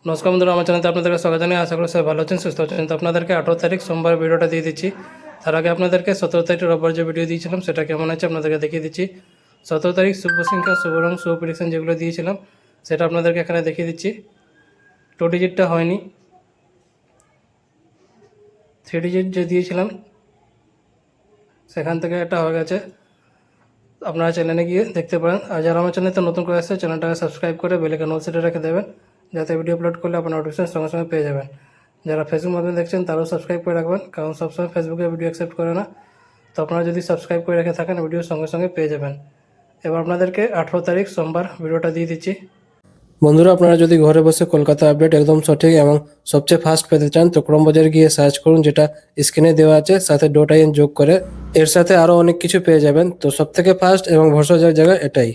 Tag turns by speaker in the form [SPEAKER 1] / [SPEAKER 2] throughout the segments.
[SPEAKER 1] নমস্কার বন্ধুরা, আমার চ্যানেলে আপনাদেরকে স্বাগত জানাই। আশা করি সবাই ভালো আছেন, সুস্থ আছেন। তো আপনাদেরকে 18 তারিখ সোমবার ভিডিওটা দিয়ে দিচ্ছি। তার আগে আপনাদেরকে 17 তারিখ রোববার যে ভিডিও দিয়েছিলাম সেটা কেমন আছে আপনাদেরকে দেখিয়ে দিচ্ছি। 17 তারিখ শুভ সংখ্যা, শুভ রং, শুভ প্রেডিকশন যেগুলো দিয়েছিলাম সেটা আপনাদেরকে এখানে দেখিয়ে দিচ্ছি। 2 ডিজিটটা হয়নি, 3 ডিজিট যে দিয়েছিলাম সেখান থেকে এটা হয়ে গেছে। আপনারা চ্যানেলে গিয়ে দেখতে পারেন। আর যারা আমার চ্যানেলে নতুন করে আসছে চ্যানেলটাকে সাবস্ক্রাইব করে বেল আইকন অল সেটে রেখে দেবেন, যাতে ভিডিও আপলোড করলে আপনার নোটিফিকেশন সঙ্গে সঙ্গে পেয়ে যাবেন। যারা ফেসবুক মাধ্যমে দেখছেন তারাও সাবস্ক্রাইব করে রাখবেন, কারণ সবসময় ফেসবুকে ভিডিও অ্যাকসেপ্ট করে না। তো আপনারা যদি সাবস্ক্রাইব করে রেখে থাকেন ভিডিও সঙ্গে সঙ্গে পেয়ে যাবেন। এবার আপনাদেরকে 18 তারিখ সোমবার ভিডিওটা দিয়ে দিচ্ছি। বন্ধুরা, আপনারা যদি ঘরে বসে কলকাতা আপডেট একদম সঠিক এবং সবচেয়ে ফাস্ট পেতে চান তো ক্রমবাজার গিয়ে সার্চ করুন, যেটা স্ক্রিনে দেওয়া আছে, সাথে .in যোগ করে এর সাথে আরও অনেক কিছু পেয়ে যাবেন। তো সবথেকে ফাস্ট এবং ভরসাযোগ্য জায়গা এটাই।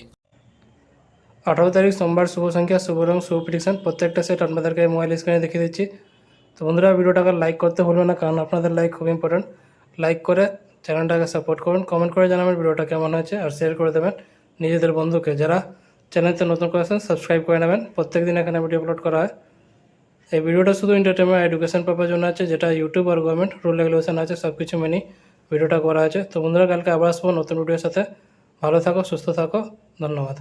[SPEAKER 1] 18 তারিখ সোমবার শুভ সংখ্যা, শুভ রং, শুভ প্রেডিকশন প্রত্যেকটা সেট আপনাদেরকে মোবাইল স্ক্রিনে দেখিয়ে দিচ্ছি। তো বন্ধুরা, ভিডিওটাকে লাইক করতে ভুলবেন না, কারণ আপনাদের লাইক খুব ইম্পর্টেন্ট। লাইক করে চ্যানেলটাকে সাপোর্ট করুন, কমেন্ট করে জানাবেন ভিডিওটা কেমন হয়েছে, আর শেয়ার করে দেবেন নিজেদের বন্ধুকে। যারা চ্যানেলতে নতুন করে আছেন সাবস্ক্রাইব করে নেবেন। প্রত্যেক দিন এখানে ভিডিও আপলোড করা হয়। এই ভিডিওটা শুধু এন্টারটেনমেন্ট এডুকেশন পারপার জন্য আছে, যেটা ইউটিউব আর গভর্নমেন্ট রুল রেগুলেশন আছে সব কিছু মেনেই ভিডিওটা করা আছে। তো বন্ধুরা, কালকে আবার আসবো নতুন ভিডিওর সাথে। ভালো থাকো, সুস্থ থাকো, ধন্যবাদ।